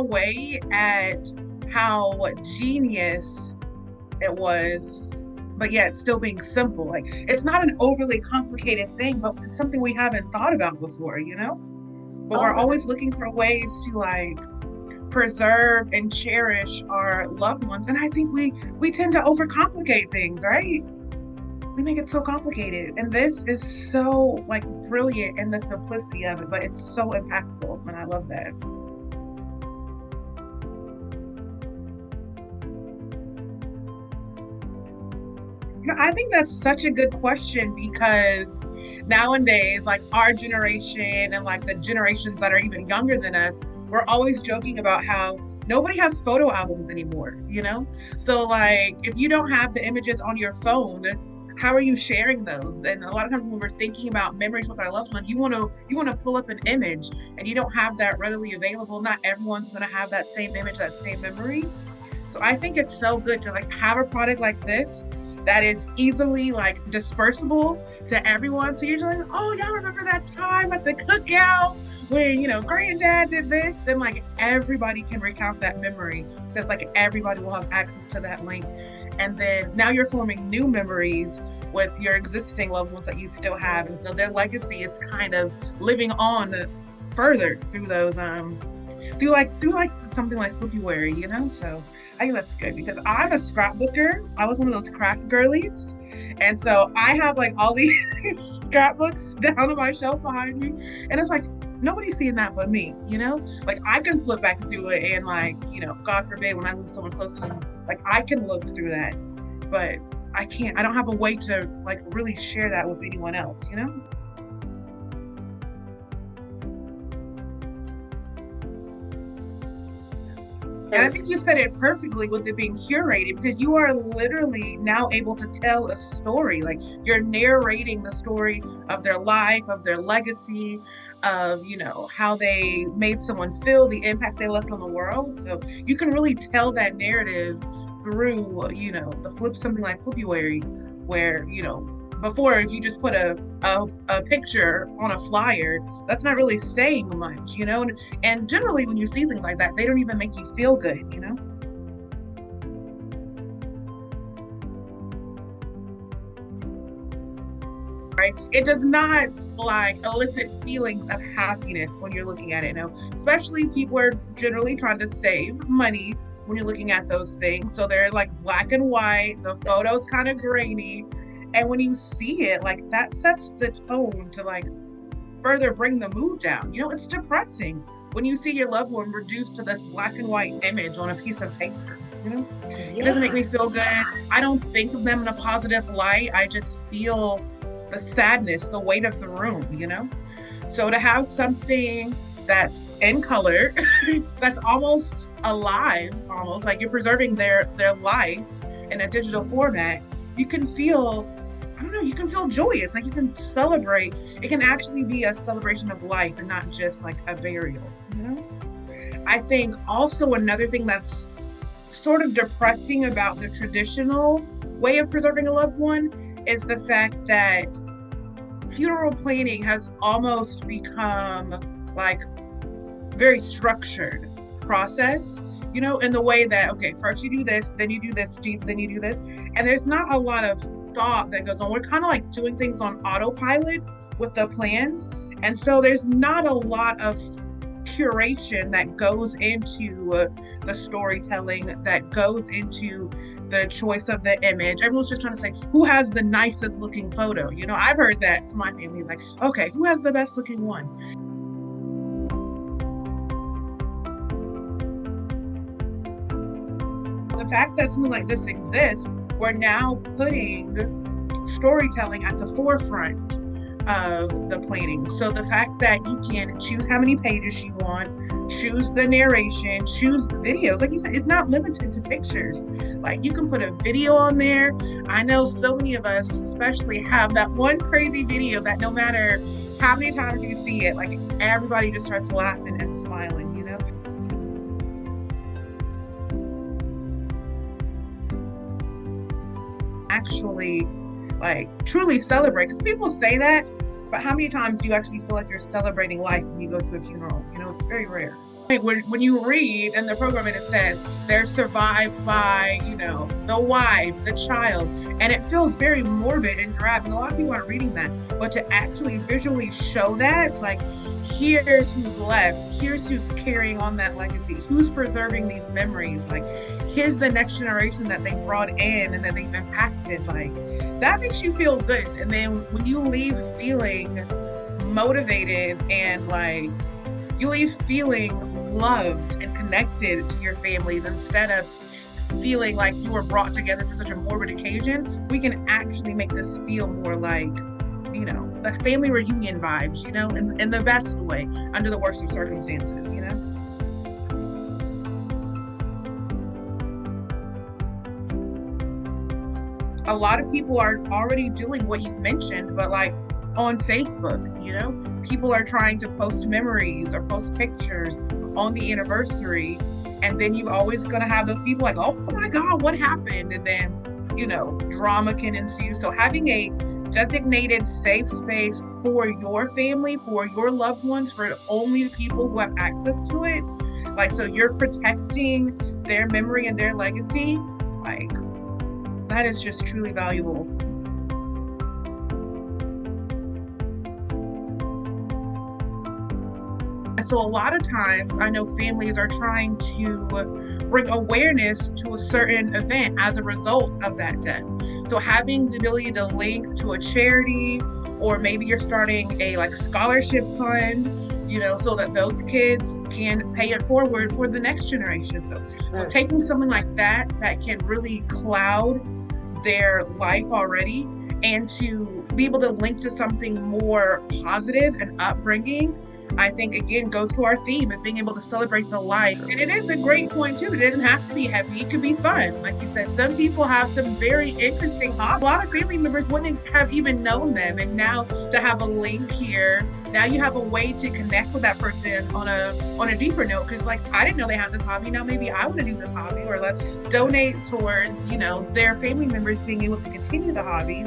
away at how genius it was, but yet still being simple. Like, it's not an overly complicated thing, but it's something we haven't thought about before, you know? But we're Oh, always looking for ways to like preserve and cherish our loved ones. And I think we tend to overcomplicate things, right? We make it so complicated. And this is so like brilliant in the simplicity of it, but it's so impactful. And I love that. I think that's such a good question because nowadays, like our generation and like the generations that are even younger than us, we're always joking about how nobody has photo albums anymore, you know? So like if you don't have the images on your phone, how are you sharing those? And a lot of times when we're thinking about memories with our loved ones, you want to pull up an image and you don't have that readily available. Not everyone's going to have that same image, that same memory. So I think it's so good to like have a product like this that is easily like dispersible to everyone. So you're just like, oh, y'all remember that time at the cookout when, granddad did this? Then like everybody can recount that memory because like everybody will have access to that link. And then now you're forming new memories with your existing loved ones that you still have. And so their legacy is kind of living on further through those through something like Flipuary, So I think that's good because I'm a scrapbooker. I was one of those craft girlies. And so I have like all these scrapbooks down on my shelf behind me. And it's like, nobody's seeing that but me, Like I can flip back through it and like, God forbid when I lose someone close to me, like I can look through that. But I don't have a way to like really share that with anyone else, And I think you said it perfectly with it being curated because you are literally now able to tell a story. Like you're narrating the story of their life, of their legacy, of, how they made someone feel, the impact they left on the world. So you can really tell that narrative through, something like Flipuary, where, before if you just put a picture on a flyer, that's not really saying much, and generally when you see things like that, they don't even make you feel good, right? It does not like elicit feelings of happiness when you're looking at it. Especially people are generally trying to save money when you're looking at those things, so they're like black and white, the photo's kind of grainy. And when you see it, like that sets the tone to like further bring the mood down. It's depressing when you see your loved one reduced to this black and white image on a piece of paper. It doesn't make me feel good. I don't think of them in a positive light. I just feel the sadness, the weight of the room, So to have something that's in color, that's almost alive, almost like you're preserving their life in a digital format, you can feel, you can feel joyous, like you can celebrate. It can actually be a celebration of life and not just like a burial, I think also another thing that's sort of depressing about the traditional way of preserving a loved one is the fact that funeral planning has almost become like very structured process, in the way that, okay, first you do this, then you do this, then you do this. And there's not a lot of thought that goes on. We're kind of like doing things on autopilot with the plans. And so there's not a lot of curation that goes into the storytelling, that goes into the choice of the image. Everyone's just trying to say, who has the nicest looking photo? I've heard that from my family, like, okay, who has the best looking one? The fact that something like this exists, we're now putting storytelling at the forefront of the planning. So the fact that you can choose how many pages you want, choose the narration, choose the videos, like you said, it's not limited to pictures. Like you can put a video on there. I know so many of us especially have that one crazy video that no matter how many times you see it, like everybody just starts laughing and smiling, actually like truly celebrate, because people say that, but how many times do you actually feel like you're celebrating life when you go to a funeral? it's very rare. When you read in the program and it says they're survived by, the wife, the child, and it feels very morbid and drab, and a lot of people aren't reading that, but to actually visually show that, like, here's who's left, here's who's carrying on that legacy, who's preserving these memories, like, here's the next generation that they brought in and that they've impacted, like, that makes you feel good. And then when you leave feeling motivated and like you leave feeling loved and connected to your families instead of feeling like you were brought together for such a morbid occasion, we can actually make this feel more like, the family reunion vibes, in the best way, under the worst of circumstances, A lot of people are already doing what you've mentioned, but like on Facebook, people are trying to post memories or post pictures on the anniversary. And then you're always going to have those people like, oh my God, what happened? And then, drama can ensue. So having a designated safe space for your family, for your loved ones, for only people who have access to it, like, so you're protecting their memory and their legacy, like, that is just truly valuable. So a lot of times I know families are trying to bring awareness to a certain event as a result of that death. So having the ability to link to a charity, or maybe you're starting a scholarship fund, so that those kids can pay it forward for the next generation. So taking something like that can really cloud their life already, and to be able to link to something more positive and upbringing, I think, again, goes to our theme of being able to celebrate the life. And it is a great point, too. It doesn't have to be heavy. It could be fun. Like you said, some people have some very interesting hobbies. A lot of family members wouldn't have even known them. And now to have a link here, now you have a way to connect with that person on a deeper note. Because, I didn't know they had this hobby. Now maybe I want to do this hobby, or let's donate towards, their family members being able to continue the hobby.